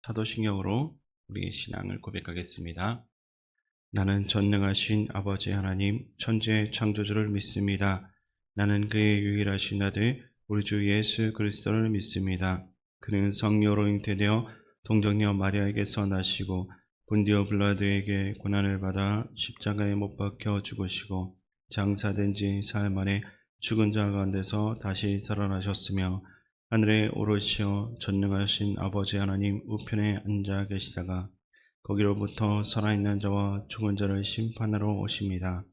사도신경으로 우리 신앙을 고백하겠습니다. 나는 전능하신 아버지 하나님 천지의 창조주를 믿습니다. 나는 그의 유일하신 아들 우리 주 예수 그리스도를 믿습니다. 그는 성령으로 잉태되어 동정녀 마리아에게서 나시고 본디오 빌라도에게 고난을 받아 십자가에 못 박혀 죽으시고 장사된 지 사흘 만에 죽은 자 가운데서 다시 살아나셨으며 하늘에 오르시어 전능하신 아버지 하나님 우편에 앉아 계시다가 거기로부터 살아있는 자와 죽은 자를 심판하러 오십니다.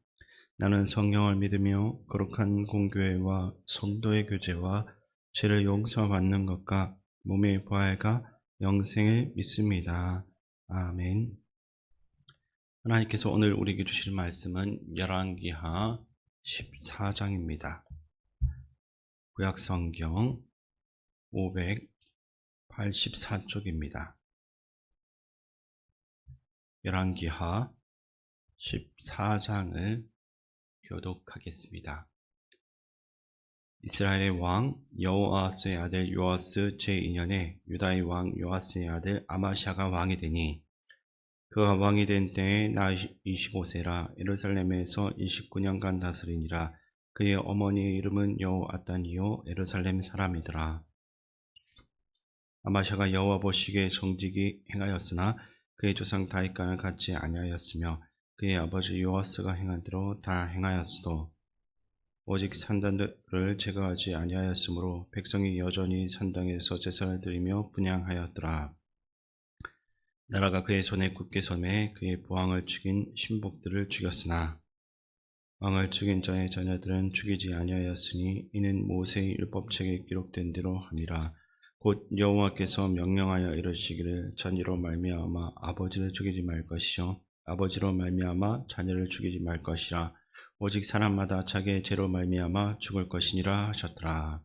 나는 성령을 믿으며 거룩한 공교회와 성도의 교제와 죄를 용서받는 것과 몸의 부활과 영생을 믿습니다. 아멘. 하나님께서 오늘 우리에게 주실 말씀은 열왕기하 14장입니다. 구약성경 584쪽입니다. 열왕기하 14장을 교독하겠습니다. 이스라엘의 왕 여호아스의 아들 요아스 제2년에 유다의 왕 요아스의 아들 아마샤가 왕이 되니 그가 왕이 된 때에 나 25세라 예루살렘에서 29년간 다스리니라. 그의 어머니의 이름은 여호아단이요 예루살렘 사람이더라. 아마샤가 여호와 보시기에 정직이 행하였으나 그의 조상 다윗과는 같지 아니하였으며 그의 아버지 요아스가 행한 대로 다 행하였으도 오직 산당들을 제거하지 아니하였으므로 백성이 여전히 산당에서 제사를 드리며 분향하였더라. 나라가 그의 손에 굳게 섬에 그의 부왕을 죽인 신복들을 죽였으나 왕을 죽인 자의 자녀들은 죽이지 아니하였으니 이는 모세의 율법책에 기록된 대로 함이라. 곧 여호와께서 명령하여 이르시기를 자녀로 말미암아 아버지를 죽이지 말 것이요 아버지로 말미암아 자녀를 죽이지 말 것이라. 오직 사람마다 자기의 죄로 말미암아 죽을 것이니라 하셨더라.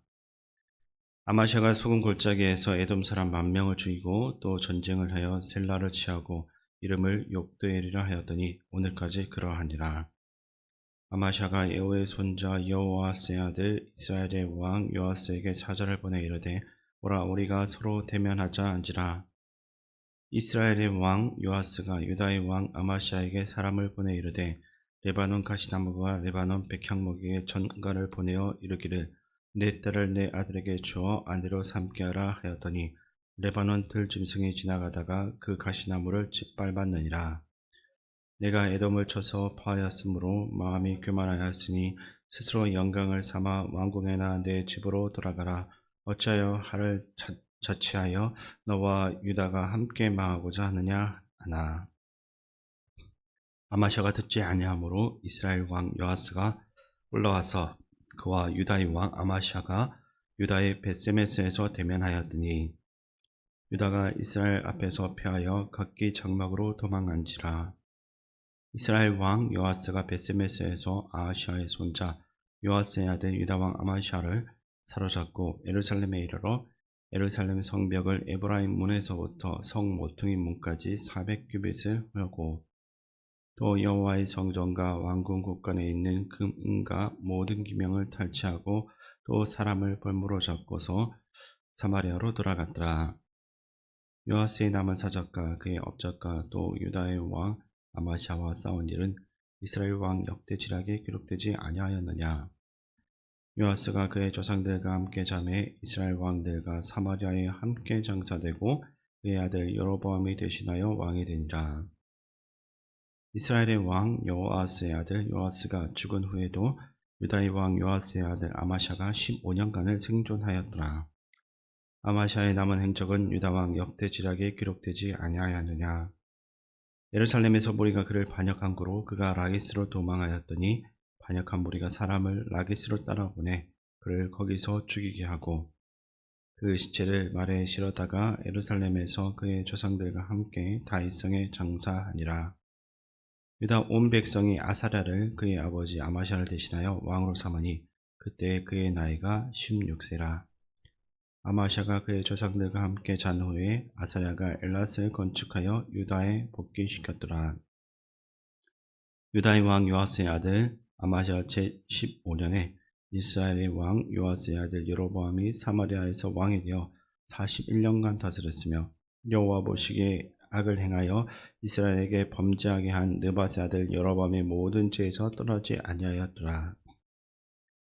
아마샤가 소금 골짜기에서 에돔 사람 10,000명을 죽이고 또 전쟁을 하여 셀라를 취하고 이름을 욕드엘이라 하였더니 오늘까지 그러하니라. 아마샤가 예후의 손자 여호아스의 아들 이스라엘의 왕 요아스에게 사자를 보내 이르되 오라 우리가 서로 대면하자 한지라. 이스라엘의 왕 요아스가 유다의 왕 아마샤에게 사람을 보내 이르되 레바논 가시나무와 레바논 백향목에 전가를 보내어 이르기를 내 딸을 내 아들에게 주어 아내로 삼게 하라 하였더니 레바논 들짐승이 지나가다가 그 가시나무를 짓밟았느니라. 내가 에돔을 쳐서 파하였으므로 마음이 교만하였으니 스스로 영광을 삼아 왕궁에나 내 집으로 돌아가라. 어찌하여 하를 자치하여 너와 유다가 함께 망하고자 하느냐 하나. 아마샤가 듣지 아니하므로 이스라엘 왕 요아스가 올라와서 그와 유다의 왕 아마샤가 유다의 벳세메스에서 대면하였더니 유다가 이스라엘 앞에서 패하여 각기 장막으로 도망한지라. 이스라엘 왕 요아스가 벳세메스에서 아하시아의 손자 요아스의 아들 유다 왕 아마샤를 사로잡고 예루살렘에 이르러 예루살렘 성벽을 에브라임 문에서부터 성 모퉁이 문까지 400규빗을 하고 또 여호와의 성전과 왕궁 곳간에 있는 금과 모든 기명을 탈취하고 또 사람을 벌무로 잡고서 사마리아로 돌아갔더라. 요아스의 남은 사적과 그의 업적과 또 유다의 왕 아마샤와 싸운 일은 이스라엘 왕 역대지략에 기록되지 아니하였느냐. 요아스가 그의 조상들과 함께 잠에 이스라엘 왕들과 사마리아에 함께 장사되고 그의 아들 여로보암이 대신하여 왕이 되니라. 이스라엘의 왕 여호아스의 아들 요아스가 죽은 후에도 유다의 왕 요아스의 아들 아마샤가 15년간을 생존하였더라. 아마샤의 남은 행적은 유다 왕 역대지략에 기록되지 아니하였느냐. 예루살렘에서 무리가 그를 반역한 고로 그가 라기스로 도망하였더니 반역한 무리가 사람을 라기스로 따라보내 그를 거기서 죽이게 하고 그 시체를 말에 실어다가 예루살렘에서 그의 조상들과 함께 다윗성에 장사하니라. 유다 온 백성이 아사랴를 그의 아버지 아마샤를 대신하여 왕으로 삼으니 그때 그의 나이가 16세라. 아마샤가 그의 조상들과 함께 잔 후에 아사랴가 엘랏을 건축하여 유다에 복귀시켰더라. 유다의 왕 요아스의 아들 아마샤 제15년에 이스라엘의 왕 요아스의 아들 여로보암이 사마리아에서 왕이 되어 41년간 다스렸으며 여호와 보시기에 악을 행하여 이스라엘에게 범죄하게 한 느밧의 아들 여로보암의 모든 죄에서 떠나지 아니하였더라.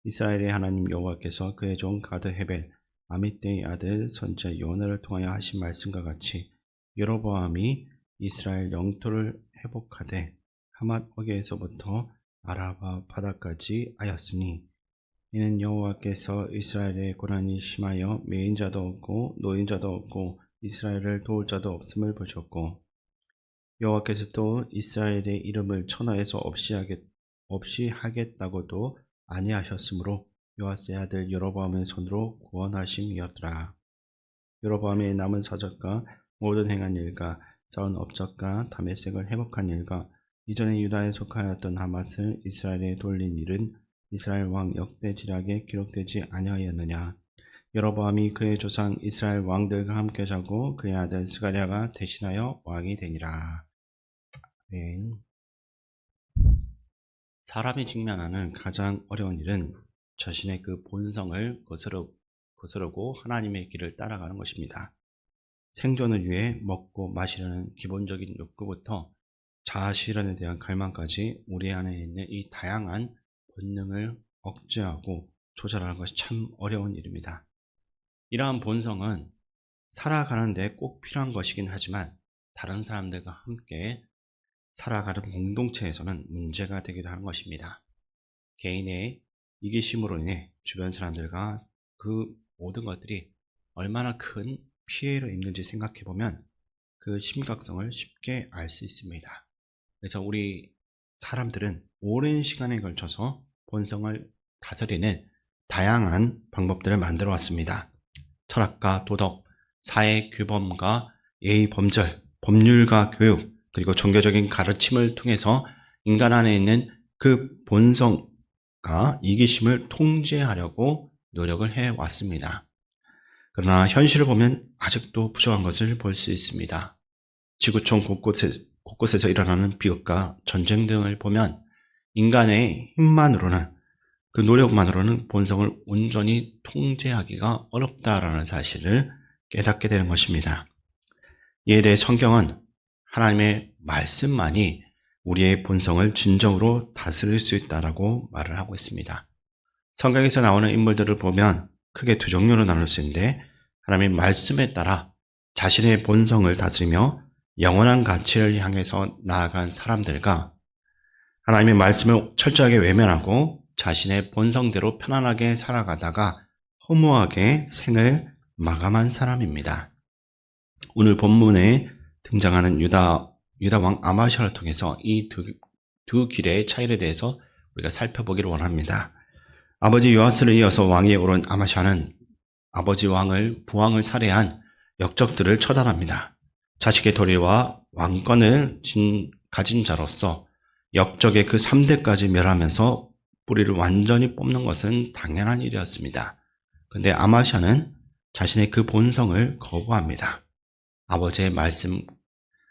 이스라엘의 하나님 여호와께서 그의 종 가드 헤벨 아미떼의 아들 선지자 요나를 통하여 하신 말씀과 같이 여로보암이 이스라엘 영토를 회복하되 하맛 어게에서부터 아라바 바다까지 하였으니 이는 여호와께서 이스라엘의 고난이 심하여 매인자도 없고 노인자도 없고 이스라엘을 도울 자도 없음을 보셨고 여호와께서 또 이스라엘의 이름을 천하에서 없이 하겠다고도 아니하셨으므로 요아스의 아들 여로보암의 손으로 구원하심이었더라. 여로보암의 남은 사적과 모든 행한 일과 쌓은 업적과 다메섹을 회복한 일과 이전에 유다에 속하였던 하맛을 이스라엘에 돌린 일은 이스라엘 왕 역대지략에 기록되지 아니하였느냐. 여로보암이 그의 조상 이스라엘 왕들과 함께 자고 그의 아들 스가랴가 대신하여 왕이 되니라. 아멘. 사람이 직면하는 가장 어려운 일은 자신의 그 본성을 거스르고 하나님의 길을 따라가는 것입니다. 생존을 위해 먹고 마시려는 기본적인 욕구부터 자아실현에 대한 갈망까지 우리 안에 있는 이 다양한 본능을 억제하고 조절하는 것이 참 어려운 일입니다. 이러한 본성은 살아가는데 꼭 필요한 것이긴 하지만 다른 사람들과 함께 살아가는 공동체에서는 문제가 되기도 하는 것입니다. 개인의 이기심으로 인해 주변 사람들과 그 모든 것들이 얼마나 큰 피해를 입는지 생각해보면 그 심각성을 쉽게 알 수 있습니다. 그래서 우리 사람들은 오랜 시간에 걸쳐서 본성을 다스리는 다양한 방법들을 만들어 왔습니다. 철학과 도덕, 사회 규범과 예의 범절, 법률과 교육, 그리고 종교적인 가르침을 통해서 인간 안에 있는 그 본성과 이기심을 통제하려고 노력을 해왔습니다. 그러나 현실을 보면 아직도 부족한 것을 볼 수 있습니다. 지구촌 곳곳에서 일어나는 비극과 전쟁 등을 보면 인간의 힘만으로는 그 노력만으로는 본성을 온전히 통제하기가 어렵다라는 사실을 깨닫게 되는 것입니다. 이에 대해 성경은 하나님의 말씀만이 우리의 본성을 진정으로 다스릴 수 있다라고 말을 하고 있습니다. 성경에서 나오는 인물들을 보면 크게 두 종류로 나눌 수 있는데 하나님의 말씀에 따라 자신의 본성을 다스리며 영원한 가치를 향해서 나아간 사람들과 하나님의 말씀을 철저하게 외면하고 자신의 본성대로 편안하게 살아가다가 허무하게 생을 마감한 사람입니다. 오늘 본문에 등장하는 유다 왕 아마시아를 통해서 이 두 길의 차이에 대해서 우리가 살펴보기를 원합니다. 아버지 요아스를 이어서 왕위에 오른 아마시아는 아버지 부왕을 살해한 역적들을 처단합니다. 자식의 도리와 왕권을 가진 자로서 역적의 그 3대까지 멸하면서 뿌리를 완전히 뽑는 것은 당연한 일이었습니다. 그런데 아마시아는 자신의 그 본성을 거부합니다. 아버지의 말씀,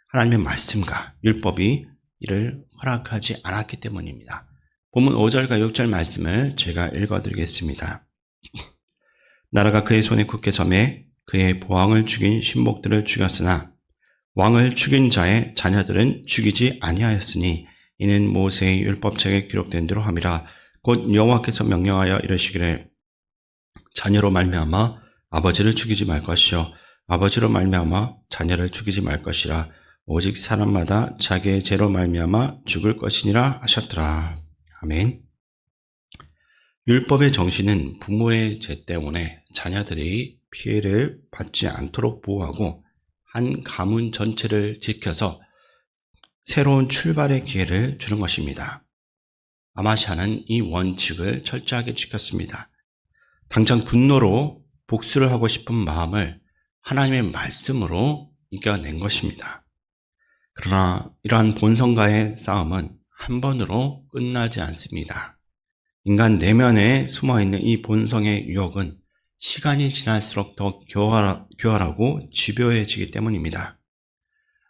하나님의 말씀과 율법이 이를 허락하지 않았기 때문입니다. 본문 5절과 6절 말씀을 제가 읽어드리겠습니다. 나라가 그의 손에 굳게 섬에 그의 보왕을 죽인 신복들을 죽였으나 왕을 죽인 자의 자녀들은 죽이지 아니하였으니 이는 모세의 율법책에 기록된 대로 함이라. 곧 여호와께서 명령하여 이르시기를 자녀로 말미암아 아버지를 죽이지 말 것이요 아버지로 말미암아 자녀를 죽이지 말 것이라. 오직 사람마다 자기의 죄로 말미암아 죽을 것이니라 하셨더라. 아멘. 율법의 정신은 부모의 죄 때문에 자녀들이 피해를 받지 않도록 보호하고 한 가문 전체를 지켜서 새로운 출발의 기회를 주는 것입니다. 아마시아는 이 원칙을 철저하게 지켰습니다. 당장 분노로 복수를 하고 싶은 마음을 하나님의 말씀으로 이겨낸 것입니다. 그러나 이러한 본성과의 싸움은 한 번으로 끝나지 않습니다. 인간 내면에 숨어있는 이 본성의 유혹은 시간이 지날수록 더 교활하고 집요해지기 때문입니다.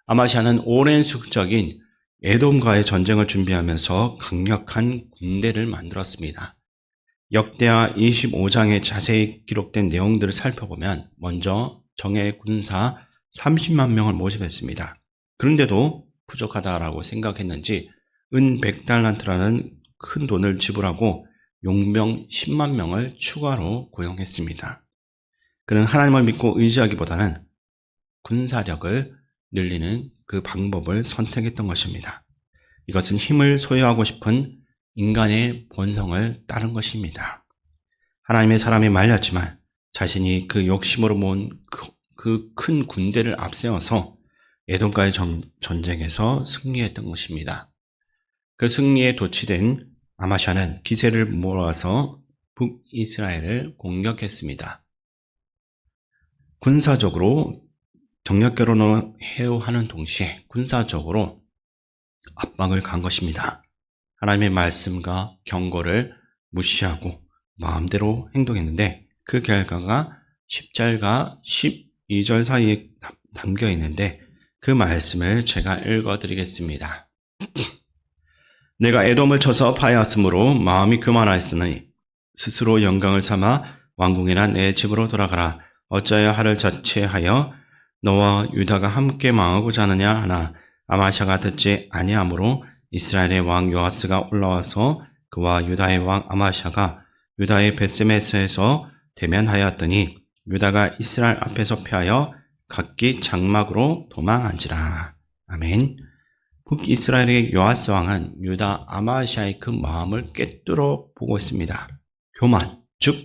아마시아는 오랜 숙적인 에돔과의 전쟁을 준비하면서 강력한 군대를 만들었습니다. 역대하 25장에 자세히 기록된 내용들을 살펴보면 먼저 정예 군사 30만 명을 모집했습니다. 그런데도 부족하다라고 생각했는지 은 100달란트라는 큰 돈을 지불하고 용병 10만 명을 추가로 고용했습니다. 그는 하나님을 믿고 의지하기보다는 군사력을 늘리는 그 방법을 선택했던 것입니다. 이것은 힘을 소유하고 싶은 인간의 본성을 따른 것입니다. 하나님의 사람이 말렸지만 자신이 그 욕심으로 모은 그 큰 군대를 앞세워서 에돔과의 전쟁에서 승리했던 것입니다. 그 승리에 도취된 아마샤는 기세를 모아서 북이스라엘을 공격했습니다. 군사적으로 정략 결혼을 해오하는 동시에 군사적으로 압박을 간 것입니다. 하나님의 말씀과 경고를 무시하고 마음대로 행동했는데 그 결과가 10절과 12절 사이에 담겨 있는데 그 말씀을 제가 읽어드리겠습니다. 내가 에돔을 쳐서 파하였으므로 마음이 교만하였으니 스스로 영광을 삼아 왕궁이나 내 집으로 돌아가라. 어찌하여 하를 자체하여 너와 유다가 함께 망하고자 하느냐 하나 아마샤가 듣지 아니하므로 이스라엘의 왕 요아스가 올라와서 그와 유다의 왕 아마샤가 유다의 벳세메스에서 대면하였더니 유다가 이스라엘 앞에서 패하여 각기 장막으로 도망한지라. 아멘. 북이스라엘의 요아스 왕은 유다 아마샤의 그 마음을 꿰뚫어 보고 있습니다. 교만, 즉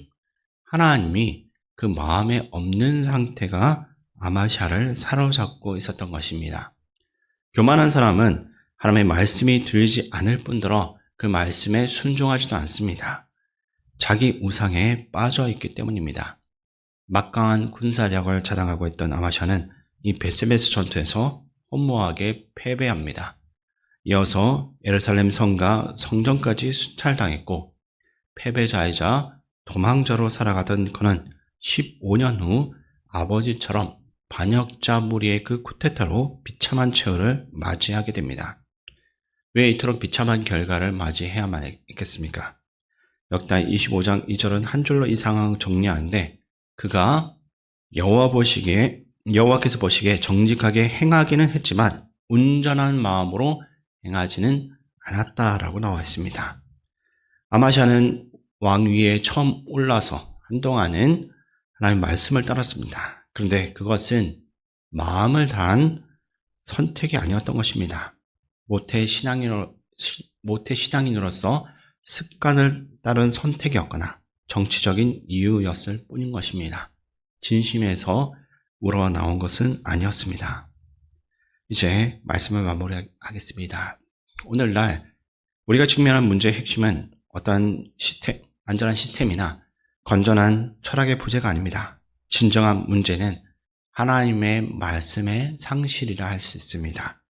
하나님이 그 마음에 없는 상태가 아마샤를 사로잡고 있었던 것입니다. 교만한 사람은 하나님의 말씀이 들리지 않을 뿐더러 그 말씀에 순종하지도 않습니다. 자기 우상에 빠져 있기 때문입니다. 막강한 군사력을 자랑하고 있던 아마샤는 이 벳세메스 전투에서 허무하게 패배합니다. 이어서 예루살렘 성과 성전까지 수탈당했고 패배자이자 도망자로 살아가던 그는 15년 후 아버지처럼 반역자 무리의 그 쿠데타로 비참한 최후를 맞이하게 됩니다. 왜 이토록 비참한 결과를 맞이해야만 했겠습니까? 역다 25장 2절은 한 줄로 이 상황을 정리하는데 그가 여호와께서 보시기에 정직하게 행하기는 했지만 온전한 마음으로 행하지는 않았다라고 나와 있습니다. 아마샤는 왕위에 처음 올라서 한동안은 하나님의 말씀을 따랐습니다. 그런데 그것은 마음을 다한 선택이 아니었던 것입니다. 모태 신앙인으로서 습관을 따른 선택이었거나 정치적인 이유였을 뿐인 것입니다. 진심에서 우러나온 것은 아니었습니다. 이제 말씀을 마무리하겠습니다. 오늘날 우리가 직면한 문제의 핵심은 어떤 안전한 시스템이나 건전한 철학의 부재가 아닙니다. 진정한 문제는 하나님의 말씀의 상실이라 할 수 있습니다.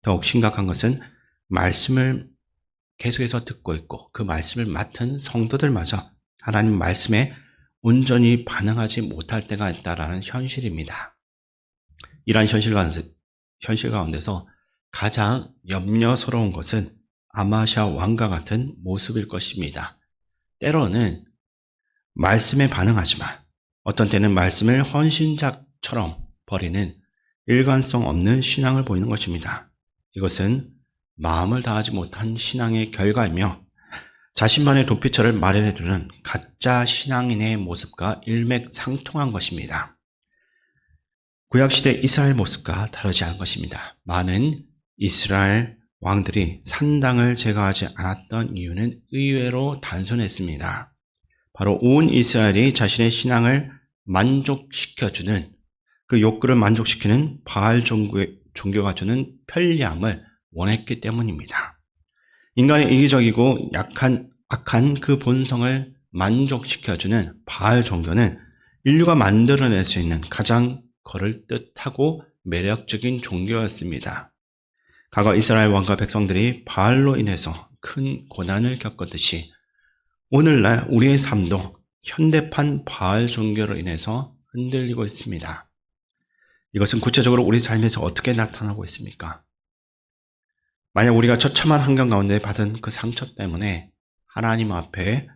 더욱 심각한 것은 말씀을 계속해서 듣고 있고 그 말씀을 맡은 성도들마저 하나님 말씀에 온전히 반응하지 못할 때가 있다라는 현실입니다. 이러한 현실 가운데서 가장 염려스러운 것은 아마샤 왕과 같은 모습일 것입니다. 때로는 말씀에 반응하지만 어떤 때는 말씀을 헌신작처럼 버리는 일관성 없는 신앙을 보이는 것입니다. 이것은 마음을 다하지 못한 신앙의 결과이며 자신만의 도피처를 마련해두는 가짜 신앙인의 모습과 일맥상통한 것입니다. 구약시대 이스라엘 모습과 다르지 않은 것입니다. 많은 이스라엘 왕들이 산당을 제거하지 않았던 이유는 의외로 단순했습니다. 바로 온 이스라엘이 자신의 신앙을 만족시켜주는 그 욕구를 만족시키는 바알 종교가 주는 편리함을 원했기 때문입니다. 인간의 이기적이고 악한 그 본성을 만족시켜주는 바알 종교는 인류가 만들어낼 수 있는 가장 그럴듯하고 매력적인 종교였습니다. 과거 이스라엘 왕과 백성들이 바알로 인해서 큰 고난을 겪었듯이 오늘날 우리의 삶도 현대판 바알 종교로 인해서 흔들리고 있습니다. 이것은 구체적으로 우리 삶에서 어떻게 나타나고 있습니까? 만약 우리가 처참한 환경 가운데 받은 그 상처 때문에 하나님 앞에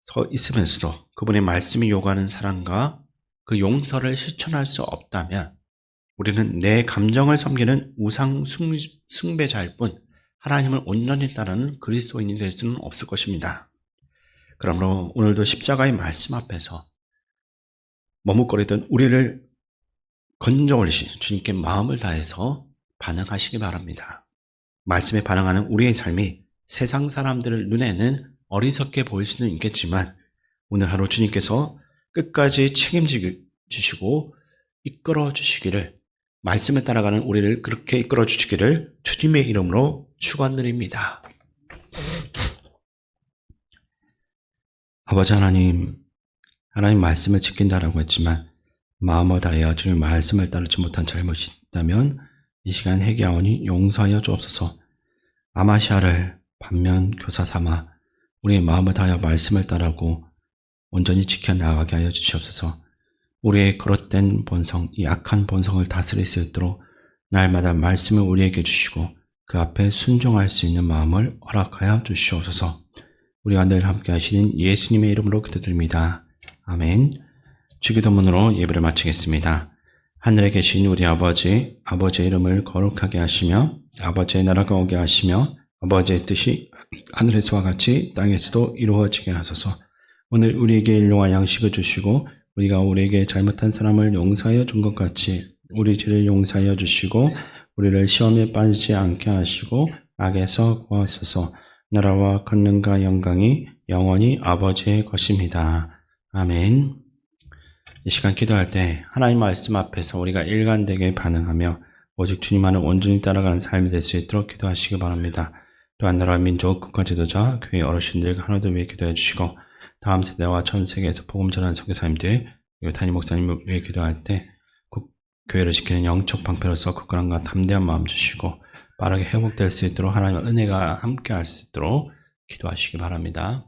서 있으면서도 그분의 말씀이 요구하는 사랑과 그 용서를 실천할 수 없다면 우리는 내 감정을 섬기는 우상 숭배자일 뿐 하나님을 온전히 따르는 그리스도인이 될 수는 없을 것입니다. 그러므로 오늘도 십자가의 말씀 앞에서 머뭇거리던 우리를 건져 올리신 주님께 마음을 다해서 반응하시기 바랍니다. 말씀에 반응하는 우리의 삶이 세상 사람들의 눈에는 어리석게 보일 수는 있겠지만 오늘 하루 주님께서 끝까지 책임지시고 이끌어 주시기를, 말씀에 따라가는 우리를 그렇게 이끌어 주시기를 주님의 이름으로 축원드립니다. 아버지 하나님 말씀을 지킨다라고 했지만 마음을 다하여 주님의 말씀을 따르지 못한 잘못이 있다면 이 시간 회개하오니 용서하여 주옵소서. 아마시아를 반면 교사 삼아 우리의 마음을 다하여 말씀을 따르고 온전히 지켜나가게 하여 주시옵소서. 우리의 그릇된 본성, 이 악한 본성을 다스릴 수 있도록 날마다 말씀을 우리에게 주시고 그 앞에 순종할 수 있는 마음을 허락하여 주시옵소서. 우리와 늘 함께 하시는 예수님의 이름으로 기도드립니다. 아멘. 주기도문으로 예배를 마치겠습니다. 하늘에 계신 우리 아버지, 아버지의 이름을 거룩하게 하시며 아버지의 나라가 오게 하시며 아버지의 뜻이 하늘에서와 같이 땅에서도 이루어지게 하소서. 오늘 우리에게 일용할 양식을 주시고 우리가 우리에게 잘못한 사람을 용서하여 준 것 같이 우리 죄를 용서하여 주시고 우리를 시험에 빠지지 않게 하시고 악에서 구하소서. 나라와 권능과 영광이 영원히 아버지의 것입니다. 아멘. 이 시간 기도할 때 하나님 말씀 앞에서 우리가 일관되게 반응하며 오직 주님만을 온전히 따라가는 삶이 될 수 있도록 기도하시기 바랍니다. 또한 나라 민족 국가 지도자 교회 어르신들 하나도 위해 기도해 주시고 다음 세대와 전 세계에서 복음 전하는 선교사님들 그리고 담임 목사님 위해 기도할 때 교회를 지키는 영적 방패로서 굳건함과 담대한 마음 주시고 빠르게 회복될 수 있도록 하나님의 은혜가 함께 할 수 있도록 기도하시기 바랍니다.